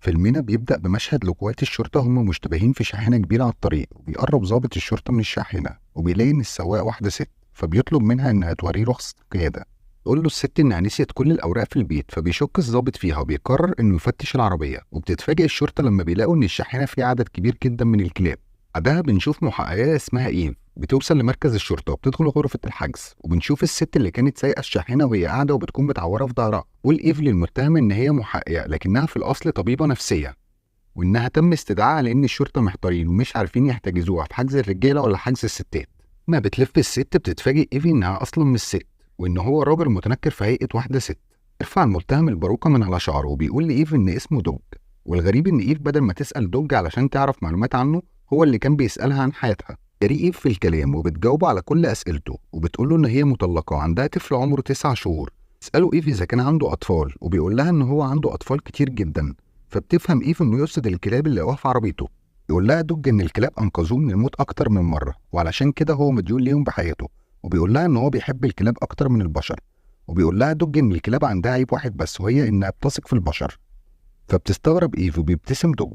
فيلمنا بيبدأ بمشهد لقوات الشرطة هم مشتبهين في شاحنة كبيرة على الطريق، وبيقرب ضابط الشرطة من الشاحنة وبيلاقي إن السواق واحدة ست، فبيطلب منها إنها توريه رخصة القيادة. تقول له الست إنها نسيت كل الأوراق في البيت، فبيشك الضابط فيها وبيقرر إنه يفتش العربية، وبتتفاجئ الشرطة لما بيلاقوا إن الشاحنة فيها عدد كبير جدا من الكلاب. بعدها بنشوف محققة اسمها إيف بتوصل لمركز الشرطة وبتدخل غرفة الحجز، وبنشوف الست اللي كانت سايقة الشاحنة وهي قاعدة وبتكون متعورة في ظهرها. تقول إيف للمتهم إن هي محققة لكنها في الأصل طبيبة نفسية، وإنها تم استدعائها لأن الشرطة محتارين ومش عارفين يحتجزوها في حجز الرجالة ولا حجز الستات. ما بتلف الست بتتفاجئ إيفي إنها أصلا مش ست، وإن هو راجل متنكر في هيئة واحدة ست. يرفع المتهم الباروكة من على شعره وبيقول لإيف إن اسمه دوج، والغريب إن إيف بدل ما تسأل دوج علشان تعرف معلومات عنه، هو اللي كان بيسألها عن حياتها. جريء إيف في الكلام وبتجاوبه على كل أسئلته، وبتقول له إن هي مطلقة وعندها طفل عمره 9 شهور. تسأله إيف إذا كان عنده أطفال، وبيقول لها إن هو عنده أطفال كتير جدا. فبتفهم إيف إنه يقصد الكلاب اللي واقفة في عربيته. يقول لها دوج إن الكلاب أنقذوه من الموت أكتر من مرة، وعلشان كده هو مديون ليهم بحياته. وبيقول لها إن هو بيحب الكلاب أكتر من البشر. وبيقول لها دوج إن الكلاب عندها عيب واحد بس، وهي إنها بتثق في البشر. فبتستغرب إيف وبيبتسم دوج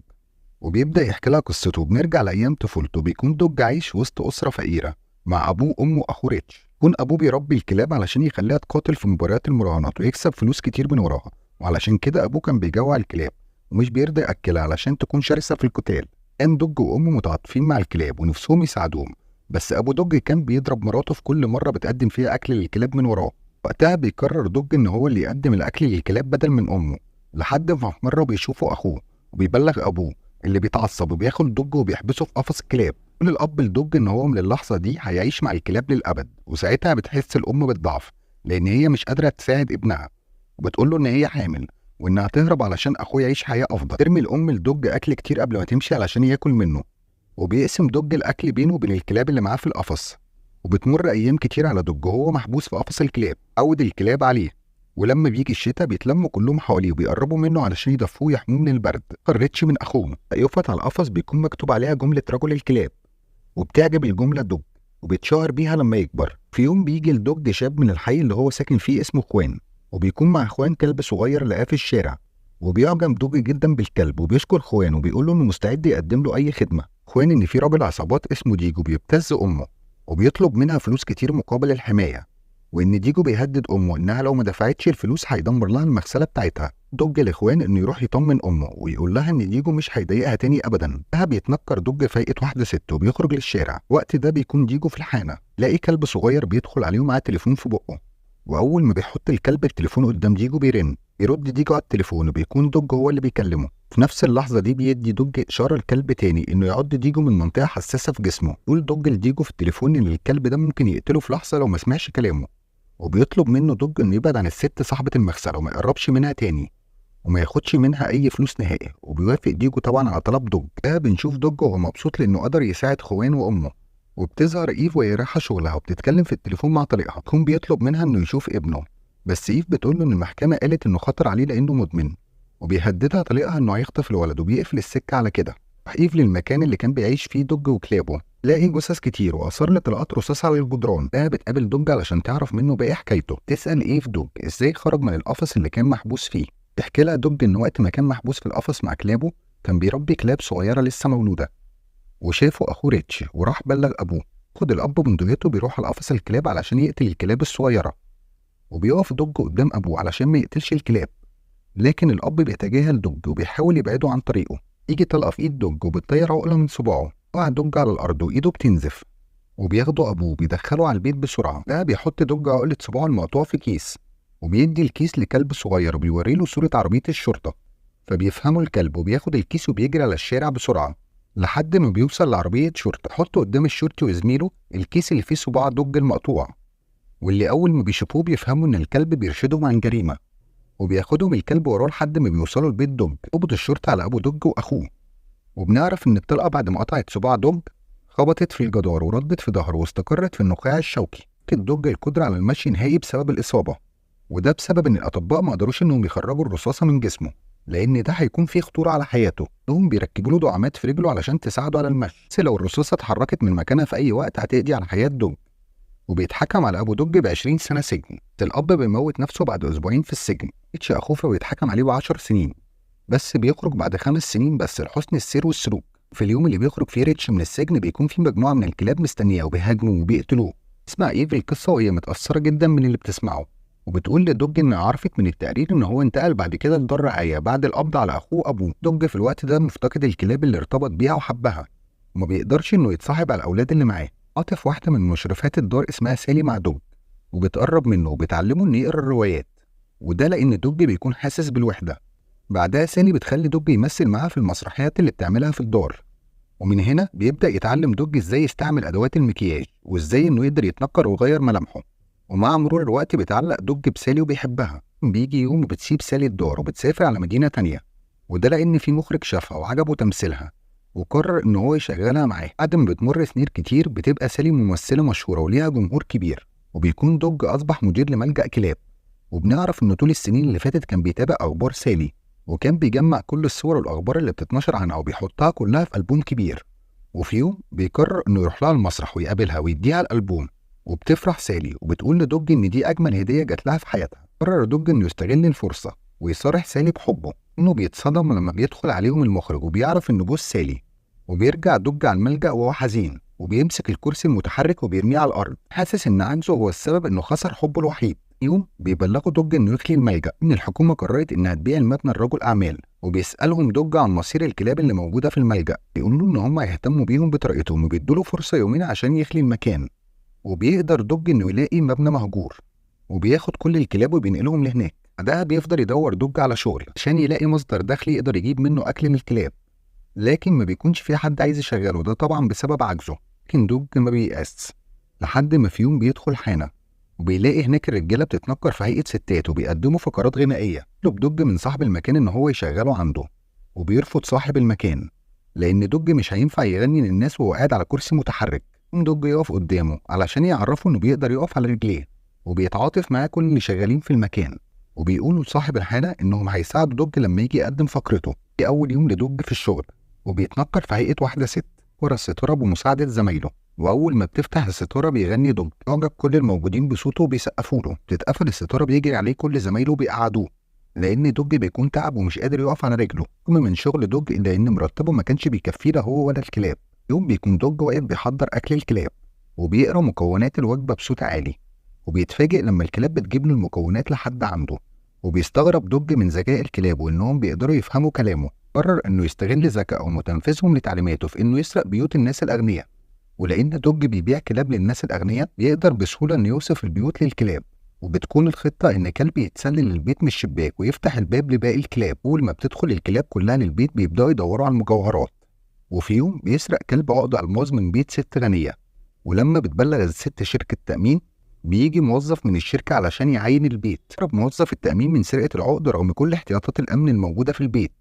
وبيبدأ يحكي لها قصته. بنرجع لأيام طفولته، بيكون دوج عايش وسط أسرة فقيرة مع أبوه وأمه وأخوه ريتش. يكون أبوه بيربي الكلاب علشان يخليها تقاتل في مباريات المراهنات ويكسب فلوس كتير من وراها، وعلشان كده أبوه كان بيجوع الكلاب ومش بيرضى يأكلها علشان تكون شرسة في القتال. كان دوج وأمه متعاطفين مع الكلاب ونفسهم يساعدوهم، بس أبو دوج كان بيضرب مراته في كل مرة بتقدم فيها أكل للكلاب من وراه. وقتها بيقرر دوج إن هو اللي يقدم الأكل للكلاب بدل من أمه، لحد ما في مرة بيشوفوا أخوه وبيبلغ أبوه اللي بيتعصب وبياخد دوج وبيحبسه في قفص الكلاب. يقول الأب لدوج إن هو من اللحظة دي هيعيش مع الكلاب للأبد، وساعتها بتحس الأم بالضعف لأن هي مش قادرة تساعد ابنها، وبتقول له إن هي حامل وإنها تهرب علشان أخوه يعيش حياة أفضل. ترمي الأم لدوج أكل كتير قبل ما تمشي علشان ياكل منه، وبيقسم دوج الأكل بينه وبين الكلاب اللي معاه في القفص. وبتمر أيام كتير على دوج وهو محبوس في قفص الكلاب. عود الكلاب عليه، ولما بيجي الشتاء بيتلموا كلهم حواليه وبيقربوا منه علشان يدفوه ويحموه من البرد. ريتش من أخوه يقفت على القفص بيكون مكتوب عليها جملة رجل الكلاب، وبتعجب الجملة دوج وبيتشهر بيها لما يكبر. في يوم بيجي لدوج شاب من الحي اللي هو ساكن فيه اسمه خوان، وبيكون مع خوان كلب صغير لقاه في الشارع، وبيعجب دوج جدا بالكلب وبيشكر خوان وبيقول له انه مستعد يقدم له اي خدمة. خوان ان في راجل عصابات اسمه ديجو بيبتز امه وبيطلب منها فلوس كتير مقابل الحماية، وان ديجو بيهدد امه انها لو ما دفعتش الفلوس هيدمر لها المغسله بتاعتها. دوج لاخوان انه يروح يطمن امه ويقول لها ان ديجو مش هيضايقها تاني ابدا. ده بيتنكر دوج فايقه واحده ست وبيخرج للشارع. وقت ده بيكون ديجو في الحانه، لاقي كلب صغير بيدخل عليه ومعاه تليفون في بقه، واول ما بيحط الكلب التليفون قدام ديجو بيرن. يرد ديجو على التليفون وبيكون دوج هو اللي بيكلمه. في نفس اللحظه دي بيدي دوج اشاره لكلب تاني انه يعض ديجو من منطقه حساسه في جسمه. يقول دوج لديجو في التليفون ان الكلب ده ممكن يقتله في لحظه لو ما سمعش كلامه، وبيطلب منه دوج انه يبعد عن الست صاحبة المغسلة وما يقربش منها تاني وما ياخدش منها اي فلوس نهائي. وبيوافق ديجو طبعا على طلب دوج. بنشوف دوج وهو مبسوط لانه قدر يساعد خوان وامه. وبتظهر ايف وهي رايحه شغلها وبتتكلم في التليفون مع طليقها. يكون بيطلب منها انه يشوف ابنه، بس ايف بتقول له ان المحكمه قالت انه خطر عليه لانه مدمن، وبيهددها طليقها انه هيخطف الولد وبيقفل السكه على كده. راح ايف للمكان اللي كان بيعيش فيه دوج وكلابه، لاقي جثث كتير واثار لطلقات رصاص على الجدران. بتقابل دوج علشان تعرف منه باقي حكايته. تسال ايف دوج ازاي خرج من القفص اللي كان محبوس فيه. تحكي لها دوج ان وقت ما كان محبوس في القفص مع كلابه كان بيربي كلاب صغيره لسه مولوده، وشافه اخوه ريتش وراح بلغ ابوه. خد الاب بندقيته بيروح على قفص الكلاب علشان يقتل الكلاب الصغيره، وبيقف دوج قدام ابوه علشان ما يقتلش الكلاب، لكن الاب بيتجاهل دوج وبيحاول يبعده عن طريقه. يجي طلقه في ايد دوج وبتطير عقله من صباعه. وقع دوج على الارض وايده بتنزف، وبياخده ابوه بيدخله على البيت بسرعه. بيحط دوج عقله صباعه المقطوع في كيس، وبيدي الكيس لكلب صغير وبيوري له صوره عربيه الشرطه، فبيفهمه الكلب وبياخد الكيس وبيجري على الشارع بسرعه لحد ما بيوصل لعربيه شرطه. يحط قدام الشرطي وزميله الكيس اللي فيه صباع دوج المقطوع، واللي اول ما بيشوفوه بيفهموا ان الكلب بيرشدهم عن جريمه، وبياخدهم الكلب وراه لحد ما بيوصلوا لبيت دوج. قبض الشرطه على ابو دوج واخوه، وبنعرف ان الطلقه بعد ما قطعت صباع دوج خبطت في الجدار وردت في ظهره واستقرت في النخاع الشوكي. كان دوج القدره على المشي نهائي بسبب الاصابه، وده بسبب ان الاطباء ما قدروش انهم يخرجوا الرصاصه من جسمه لان ده هيكون فيه خطوره على حياته. هم بيركبوا له دعامات في رجله علشان تساعده على المشي، بس لو الرصاصه اتحركت من مكانها في اي وقت هتقضي على حياه دوج. وبيتحكم على ابو دوج ب20 سنه سجن. الاب بيموت نفسه بعد اسبوعين في السجن. ريتش اخوه بيتحكم عليه ب10 سنين. بس بيخرج بعد 5 سنين بس لحسن السير والسلوك. في اليوم اللي بيخرج فيه ريتش من السجن بيكون في مجموعة من الكلاب مستنياه وبيهاجموا وبيقتلوه. تسمع إيف القصة وهي متأثرة جدا من اللي بتسمعه، وبتقول لدوج إن عرفت من التقرير إن هو انتقل بعد كده لدار رعاية بعد القبض على أخوه أبوه. دوج في الوقت ده مفتقد الكلاب اللي ارتبط بيها وحبها، وما بيقدرش إنه يتصاحب على الأولاد اللي معاه. عاطف واحدة من مشرفات الدار اسمها سالي مع دوج، وبتقرب منه وبتعلمه إنه يقرا الروايات، وده لأن دوج بيكون حاسس بالوحدة. بعدها سالي بتخلي دوج يمثل معاها في المسرحيات اللي بتعملها في الدار، ومن هنا بيبدأ يتعلم دوج ازاي يستعمل ادوات المكياج وازاي انه يقدر يتنكر ويغير ملامحه. ومع مرور الوقت بيتعلق دوج بسالي وبيحبها. بيجي يوم وبتسيب سالي الدار وبتسافر على مدينة تانية، وده لأن في مخرج شافها وعجبه تمثيلها وقرر ان هو يشغلها معاه. بعد ما بتمر سنين كتير بتبقى سالي ممثلة مشهورة وليها جمهور كبير، وبيكون دوج أصبح مدير لملجأ كلاب. وبنعرف انه طول السنين اللي فاتت كان بيتابع اخبار سالي، وكان بيجمع كل الصور والاخبار اللي بتتنشر عنها وبيحطها كلها في ألبوم كبير. وفي يوم بيقرر انه يروح لها المسرح ويقابلها ويديها الألبوم، وبتفرح سالي وبتقول لدوج ان دي اجمل هدية جات لها في حياتها. قرر دوج انه يستغل الفرصة ويصارح سالي بحبه. انه بيتصدم لما بيدخل عليهم المخرج وبيعرف انه جوز سالي، وبيرجع دوج على الملجأ وهو حزين وبيمسك الكرسي المتحرك وبيرميه على الارض، حاسس ان عجزه هو السبب انه خسر حبه الوحيد. يوم بيبلغوا دوج انه يخلي الملجأ، ان الحكومة قررت انها تبيع المبنى لرجل اعمال، وبيسألهم دوج عن مصير الكلاب اللي موجودة في الملجأ. بيقولوا ان هم هيهتموا بيهم بطريقتهم وبيدوله فرصة يومين عشان يخلي المكان. وبيقدر دوج انه يلاقي مبنى مهجور، وبياخد كل الكلاب وبينقلهم لهناك. بعدها بيفضل يدور دوج على شغل عشان يلاقي مصدر دخل يقدر يجيب منه اكل للكلاب، لكن ما بيكونش في حد عايز يشغله، ده طبعا بسبب عجزه. لكن دوج ما بييأس لحد ما في يوم بيدخل حانة وبيلاقي هناك الرجاله بتتنكر في هيئه ستات وبيقدموا فقرات غنائيه. يطلب دوج من صاحب المكان ان هو يشغله عنده، وبيرفض صاحب المكان لان دوج مش هينفع يغني للناس وهو قاعد على كرسي متحرك. دوج يقف قدامه علشان يعرفه انه بيقدر يقف على رجليه، وبيتعاطف معاه كل اللي شغالين في المكان، وبيقولوا لصاحب الحانه انهم هيساعدوا دوج لما يجي يقدم فقرته. في اول يوم لدوج في الشغل وبيتنكر في هيئه واحده ست ورا الستاره بمساعده زمايله، واول ما بتفتح الستاره بيغني دوج. يعجب كل الموجودين بصوته وبيسقفوا له. بتتقفل الستاره بيجري عليه كل زمايله وبيقعدوه، لان دوج بيكون تعب ومش قادر يقف على رجله رغم من شغل دوج، الا ان مرتبه ما كانش بيكفيه لا هو ولا الكلاب. يوم بيكون دوج واقف بيحضر اكل الكلاب وبيقرا مكونات الوجبه بصوت عالي، وبيتفاجئ لما الكلاب بتجيب له المكونات لحد عنده. وبيستغرب دوج من ذكاء الكلاب وانهم بيقدروا يفهموا كلامه. قرر انه يستغل ذكائهم وتنفيذهم لتعليماته في انه يسرق بيوت الناس الاغنياء، ولان دوج بيبيع كلاب للناس الاغنياء بيقدر بسهوله انه يوصف البيوت للكلاب. وبتكون الخطه ان كلب يتسلل البيت من الشباك ويفتح الباب لباقي الكلاب. اول ما بتدخل الكلاب كلها للبيت بيبداوا يدوروا على المجوهرات. وفي يوم بيسرق كلب عقد الماظ من بيت ست غنيه، ولما بتبلغ الست شركه تامين بيجي موظف من الشركه علشان يعاين البيت. هرب موظف التامين من سرقه العقد رغم كل احتياطات الامن الموجوده في البيت،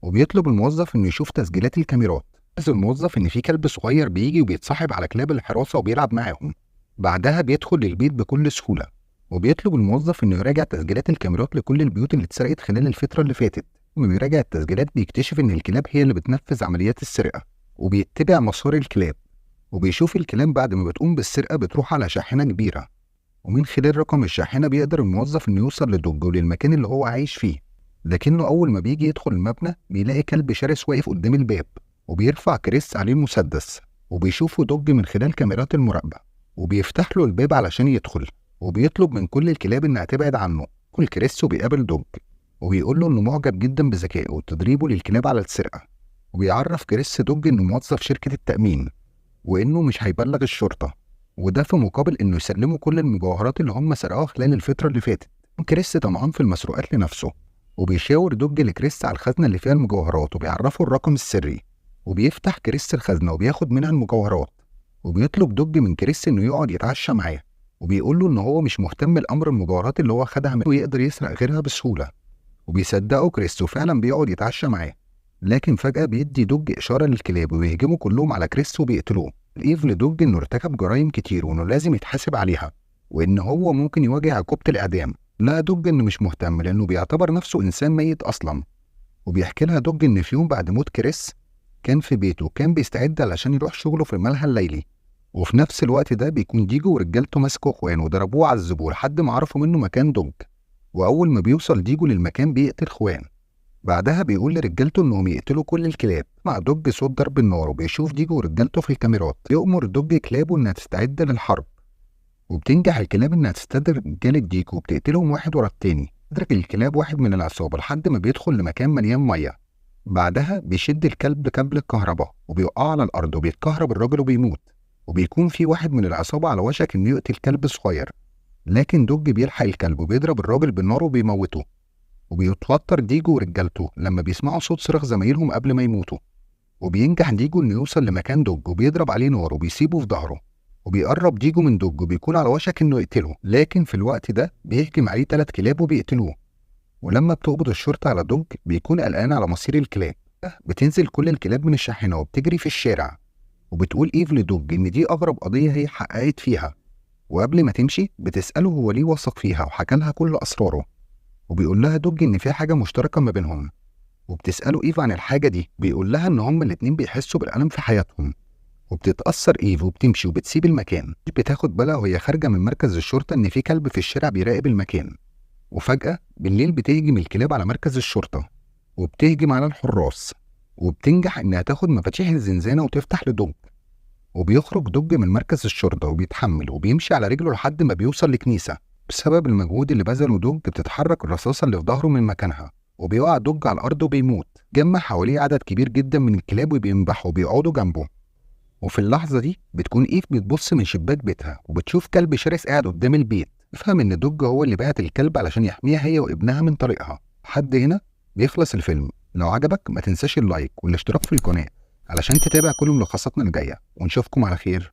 وبيطلب الموظف انه يشوف تسجيلات الكاميرات. بس الموظف ان في كلب صغير بيجي وبيتصاحب على كلاب الحراسه وبيلعب معاهم. بعدها بيدخل للبيت بكل سهوله، وبيطلب الموظف انه يراجع تسجيلات الكاميرات لكل البيوت اللي اتسرقت خلال الفتره اللي فاتت. لما بيراجع التسجيلات بيكتشف ان الكلاب هي اللي بتنفذ عمليات السرقه، وبيتبع مسار الكلاب، وبيشوف الكلاب بعد ما بتقوم بالسرقه بتروح على شاحنه كبيره، ومن خلال رقم الشاحنه بيقدر الموظف انه يوصل لدوج وللمكان اللي هو عايش فيه. لكنه اول ما بيجي يدخل المبنى بيلاقي كلب شرس واقف قدام الباب، وبيرفع كريس عليه المسدس، وبيشوفه دوج من خلال كاميرات المراقبه، وبيفتح له الباب علشان يدخل، وبيطلب من كل الكلاب انها تبعد عنه. كل كريس وبيقابل دوج وبيقول له انه معجب جدا بذكائه وتدريبه للكلاب على السرقه، وبيعرف كريس دوج انه موظف شركه التامين وانه مش هيبلغ الشرطه، وده في مقابل انه يسلموا كل المجوهرات اللي هم سرقوها خلال الفتره اللي فاتت. كريس طمعان في المسروقات لنفسه، وبيشاور دوج لكريس على الخزنه اللي فيها المجوهرات وبيعرفه الرقم السري، وبيفتح كريس الخزنه وبياخد منها المجوهرات، وبيطلب دوج من كريس انه يقعد يتعشى معاه، وبيقول له ان هو مش مهتم لامر المجوهرات اللي هو خدها منه ويقدر يسرق غيرها بسهوله. وبيصدقه كريس وفعلا بيقعد يتعشى معاه. لكن فجاه بيدي دوج اشاره للكلاب وبيهجموا كلهم على كريس وبيقتلوه. ايف لدوج انه ارتكب جرائم كتير وانه لازم يتحاسب عليها، وان هو ممكن يواجه عقوبه الاعدام. لا دوج انه مش مهتم لانه بيعتبر نفسه انسان ميت اصلا. وبيحكي لها دوج ان في يوم بعد موت كريس كان في بيته كان بيستعد علشان يروح شغله في الملهى الليلي، وفي نفس الوقت ده بيكون ديجو ورجالته مسكوا اخوان وضربوه وعذبوه لحد ما عرفوا منه مكان دوج. واول ما بيوصل ديجو للمكان بيقتل خوان، بعدها بيقول لرجالته انهم يقتلوا كل الكلاب. مع دوج صوت ضرب النار وبيشوف ديجو ورجالته في الكاميرات. يؤمر دوج كلابه انها تستعد للحرب، وبتنجح الكلاب انها تستدرج رجالة ديجو وبتقتلهم واحد ورا التاني. تدرك الكلاب واحد من العصابة لحد ما بيدخل لمكان مليان مية. بعدها بيشد الكلب كابل الكهرباء وبيوقعه على الأرض وبيتكهرب الراجل وبيموت. وبيكون في واحد من العصابة على وشك إنه يقتل كلب صغير، لكن دوج بيلحق الكلب وبيضرب الراجل بالنار وبيموته. وبيتوتر ديجو ورجالته لما بيسمعوا صوت صراخ زمايلهم قبل ما يموتوا. وبينجح ديجو إنه يوصل لمكان دوج وبيضرب عليه نار وبيسيبه في ظهره. وبيقرب ديجو من دوج وبيكون على وشك إنه يقتله، لكن في الوقت ده بيهجم عليه 3 كلاب وبيقتلوه. ولما بتقبض الشرطة على دوج بيكون قلقان على مصير الكلاب. بتنزل كل الكلاب من الشاحنة وبتجري في الشارع، وبتقول إيف لدوج إن دي أغرب قضية هي حققت فيها. وقبل ما تمشي بتسأله هو ليه وثق فيها وحكى لها كل أسراره. وبيقول لها دوج إن في حاجة مشتركة ما بينهم، وبتسأله إيف عن الحاجة دي. بيقول لها إن هما الاتنين بيحسوا بالألم في حياتهم. وبتتأثر إيف وبتمشي وبتسيب المكان. بتاخد بالها وهي خارجة من مركز الشرطة إن في كلب في الشارع بيراقب المكان. وفجأة بالليل بتهجم الكلاب على مركز الشرطة وبتهجم على الحراس. وبتنجح إنها تاخد مفاتيح الزنزانة وتفتح لدوج. وبيخرج دوج من مركز الشرطة وبيتحمل وبيمشي على رجله لحد ما بيوصل لكنيسة. بسبب المجهود اللي بذله دوج بتتحرك الرصاصة اللي في ظهره من مكانها، وبيقع دوج على الأرض وبيموت. جمع حواليه عدد كبير جدا من الكلاب وبينبحوا وبيقعدوا جنبه. وفي اللحظة دي بتكون إيف بتبص من شباك بيتها وبتشوف كلب شرس قاعد قدام البيت. تفهم إن دوج هو اللي بعت الكلب علشان يحميها هي وابنها من طريقها. لحد هنا بيخلص الفيلم. لو عجبك ما تنساش اللايك والاشتراك في القناة علشان تتابع كل ملخصاتنا الجاية، ونشوفكم على خير.